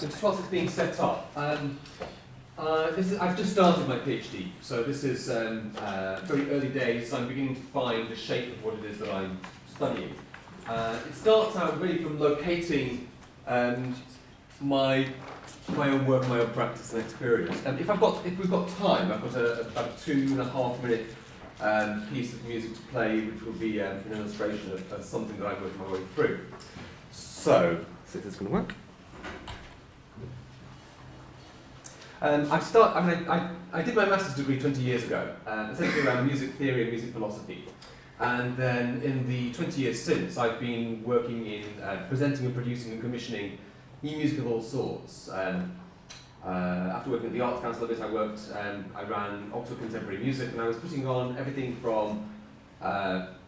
just whilst it's being set up, I've just started my PhD, so this is very early days. I'm beginning to find the shape of what it is that I'm studying. It starts out really from locating my own work, my own practice and experience. If we've got time, I've got about a 2.5 minute piece of music to play, which will be an illustration of something that I'm working my way through. So, let's see if this is going to work. I did my master's degree 20 years ago, essentially around music theory and music philosophy. And then in the 20 years since, I've been working in presenting and producing and commissioning new music of all sorts. After working at the Arts Council a bit, I ran Oxford Contemporary Music, and I was putting on everything from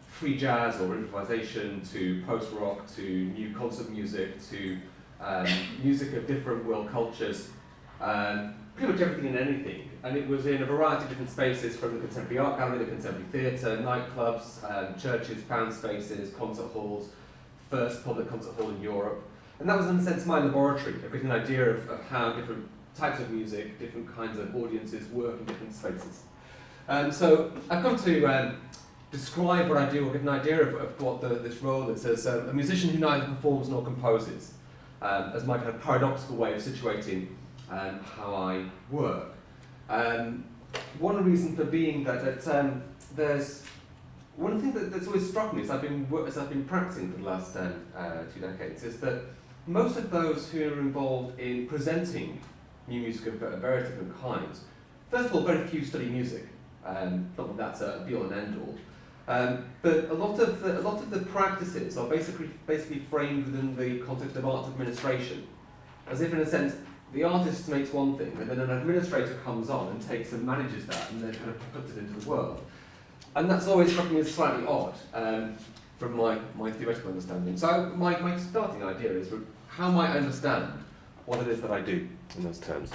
free jazz or improvisation to post-rock to new concert music to music of different world cultures. Pretty much everything and anything, and it was in a variety of different spaces, from the Contemporary Art Gallery, the Contemporary Theatre, nightclubs, churches, pound spaces, concert halls, first public concert hall in Europe. And that was in a sense my laboratory, of getting an idea of how different types of music, different kinds of audiences work in different spaces. So I've come to describe what I do, or get an idea of what this role is as a musician who neither performs nor composes, as my kind of paradoxical way of situating how I work. One reason for being that there's one thing that's always struck me as I've been practicing for the last 2 decades is that most of those who are involved in presenting new music of various different kinds, first of all, very few study music. Not that that's a be all and end all. But a lot of the practices are basically framed within the context of arts administration, as if in a sense the artist makes one thing, and then an administrator comes on and takes and manages that, and then kind of puts it into the world. And that's always struck me as slightly odd from my theoretical understanding. So my starting idea is how might I understand what it is that I do in those terms.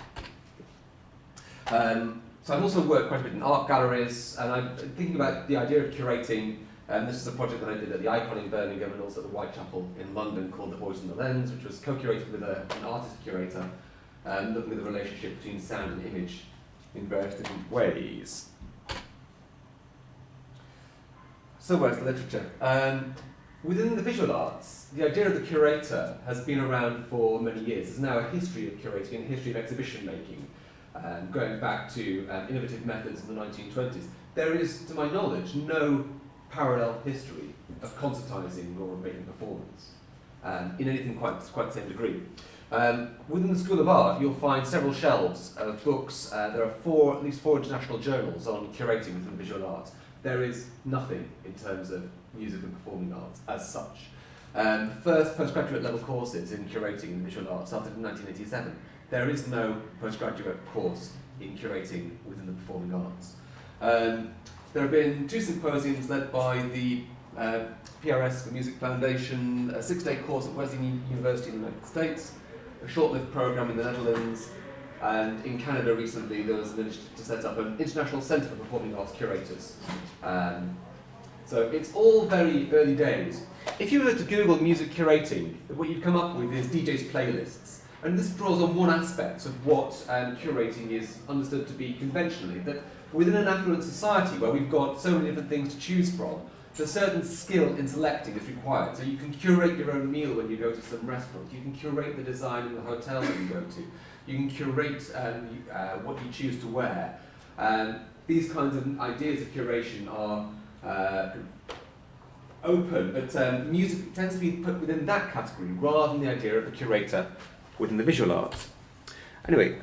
So I've also worked quite a bit in art galleries, and I'm thinking about the idea of curating. This is a project that I did at the Icon in Birmingham and also at the Whitechapel in London called The Voice and the Lens, which was co-curated with an artist curator, looking at the relationship between sound and image in various different ways. So where's the literature? Within the visual arts, the idea of the curator has been around for many years. There's now a history of curating and a history of exhibition making, going back to innovative methods in the 1920s. There is, to my knowledge, no parallel history of concertizing or of making performance in anything quite the same degree. Within the School of Art, you'll find several shelves of books. There are at least four international journals on curating within the visual arts. There is nothing in terms of music and performing arts as such. First postgraduate level courses in curating in the visual arts started in 1987. There is no postgraduate course in curating within the performing arts. There have been 2 symposiums led by the PRS, the Music Foundation, a 6-day course at Wesleyan University in the United States, a short-lived program in the Netherlands, and in Canada recently there was an initiative to set up an International Centre for Performing Arts Curators. So it's all very early days. If you were to Google music curating, what you'd come up with is DJ's playlists. And this draws on one aspect of what curating is understood to be conventionally, that within an affluent society where we've got so many different things to choose from, a certain skill in selecting is required. So you can curate your own meal when you go to some restaurant. You can curate the design in the hotel that you go to. You can curate what you choose to wear. These kinds of ideas of curation are open, but music tends to be put within that category rather than the idea of a curator within the visual arts. Anyway,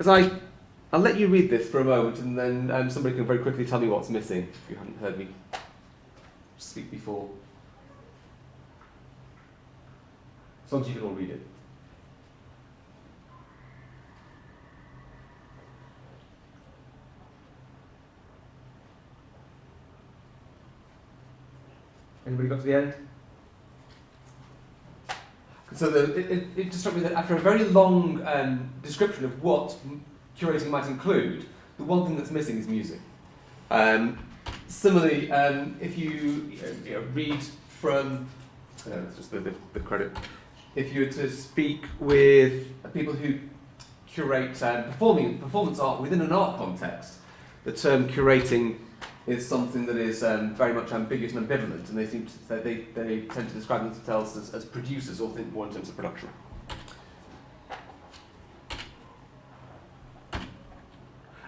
I'll let you read this for a moment, and then somebody can very quickly tell me what's missing if you haven't heard me speak before. As long as you can all read it. Anybody got to the end? So it just struck me that after a very long description of what curating might include, the one thing that's missing is music. Similarly, if you read from, it's just the credit, if you were to speak with people who curate performance art within an art context, the term curating is something that is very much ambiguous and ambivalent, and they tend to describe themselves as producers or think more in terms of production.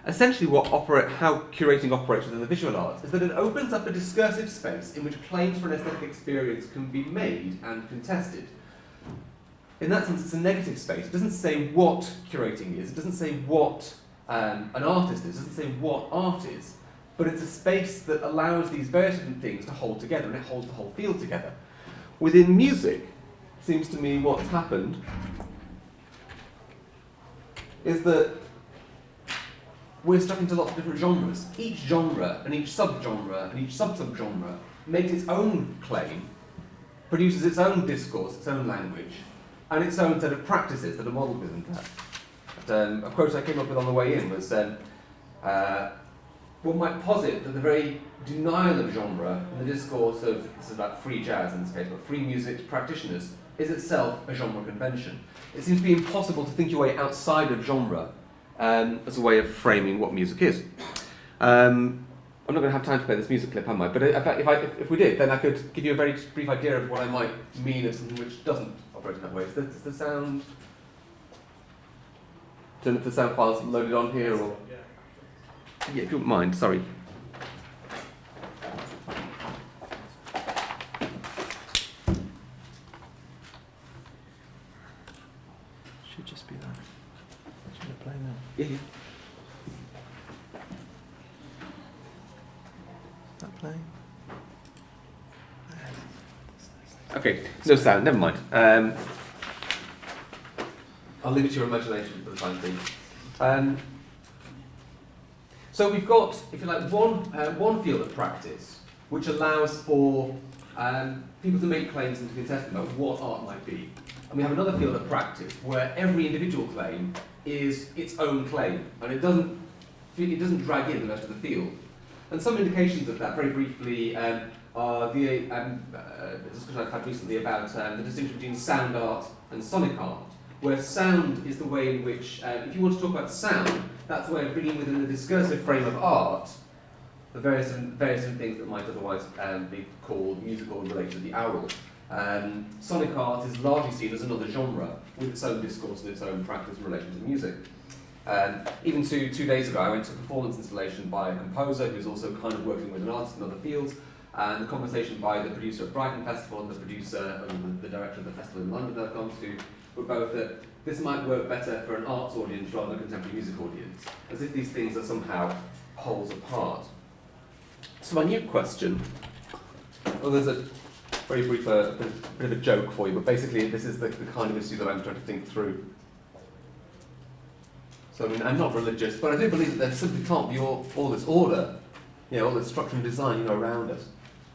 Essentially, how curating operates within the visual arts is that it opens up a discursive space in which claims for an aesthetic experience can be made and contested. In that sense, it's a negative space. It doesn't say what curating is, it doesn't say what an artist is, it doesn't say what art is, but it's a space that allows these various different things to hold together, and it holds the whole field together. Within music, it seems to me what's happened is that we're stuck into lots of different genres. Each genre and each subgenre and each sub-subgenre makes its own claim, produces its own discourse, its own language, and its own set of practices that are modelled within that. A quote I came up with on the way in was, one might posit that the very denial of genre in the discourse of, this is about free jazz in this case, but free music practitioners, is itself a genre convention. It seems to be impossible to think your way outside of genre as a way of framing what music is. I'm not going to have time to play this music clip, am I? But if we did, then I could give you a very brief idea of what I might mean of something which doesn't operate in that way. Is the sound... I don't know if the sound file's loaded on here or... Yeah, if you wouldn't mind, sorry. Should just be that. Should I play now? Yeah, yeah. Is that playing? Okay, no sound, never mind. I'll leave it to your imagination for the time being. So we've got, if you like, one field of practice which allows for people to make claims and to contest about what art might be. And we have another field of practice where every individual claim is its own claim, and it doesn't drag in the rest of the field. And some indications of that, very briefly, are the discussion I've had recently about the distinction between sound art and sonic art, where sound is the way in which, if you want to talk about sound, that's the way of bringing within the discursive frame of art the various different things that might otherwise be called musical and related to the aural. Sonic art is largely seen as another genre with its own discourse and its own practice in relation to music. Even 2 days ago, I went to a performance installation by a composer who's also kind of working with an artist in other fields, and the conversation by the producer at Brighton Festival and the producer and the director of the festival in London that I've gone to were both that this might work better for an arts audience rather than a contemporary music audience, as if these things are somehow poles apart. So my new question, well, there's a very brief bit of a joke for you, but basically this is the kind of issue that I'm trying to think through. So I mean, I'm not religious, but I do believe that there simply can't be all this order, all this structure and design, around us,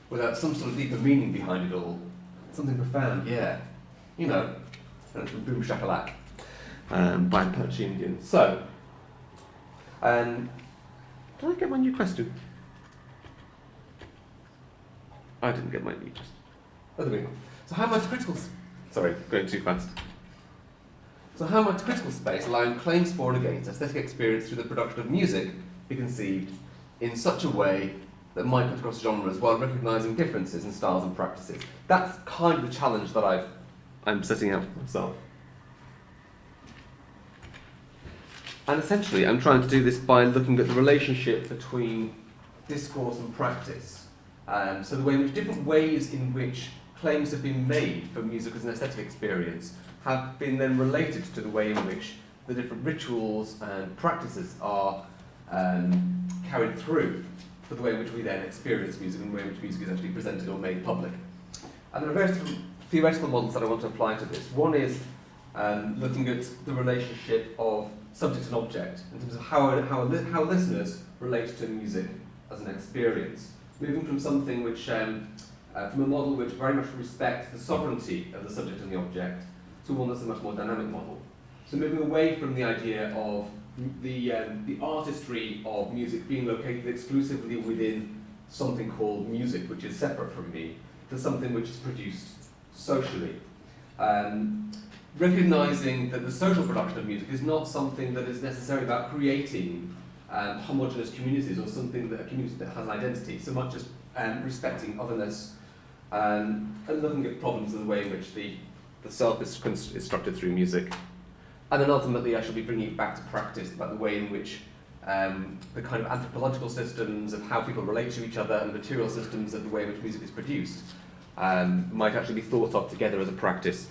without some sort of deeper meaning behind it all. Something profound, and from Boom Shakalak by Apache Indian. So, did I get my new question? I didn't get my new question. Oh, there we go. So how much critical... Sorry, going too fast. So how much critical space allowing claims for and against aesthetic experience through the production of music be conceived in such a way that might cut across genres while recognising differences in styles and practices? That's kind of the challenge that I'm setting out for myself. And essentially, I'm trying to do this by looking at the relationship between discourse and practice. So the way in which different ways in which claims have been made for music as an aesthetic experience have been then related to the way in which the different rituals and practices are carried through for the way in which we then experience music and the way in which music is actually presented or made public. And there are various different theoretical models that I want to apply to this. One is looking at the relationship of subject and object in terms of how listeners relate to music as an experience. Moving from something which, from a model which very much respects the sovereignty of the subject and the object, to one that's a much more dynamic model. So moving away from the idea of the artistry of music being located exclusively within something called music, which is separate from me, to something which is produced socially. recognising that the social production of music is not something that is necessarily about creating homogenous communities or something that a community that has identity, so much as respecting otherness and looking at problems in the way in which the self is constructed through music. And then ultimately I shall be bringing it back to practice about the way in which the kind of anthropological systems of how people relate to each other and the material systems of the way in which music is produced might actually be thought of together as a practice,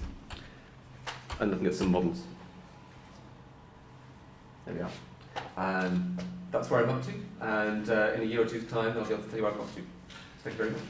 and looking at some models. There we are. That's where I'm up to, and in a year or two's time I'll be able to tell you where I'm up to. Thank you very much.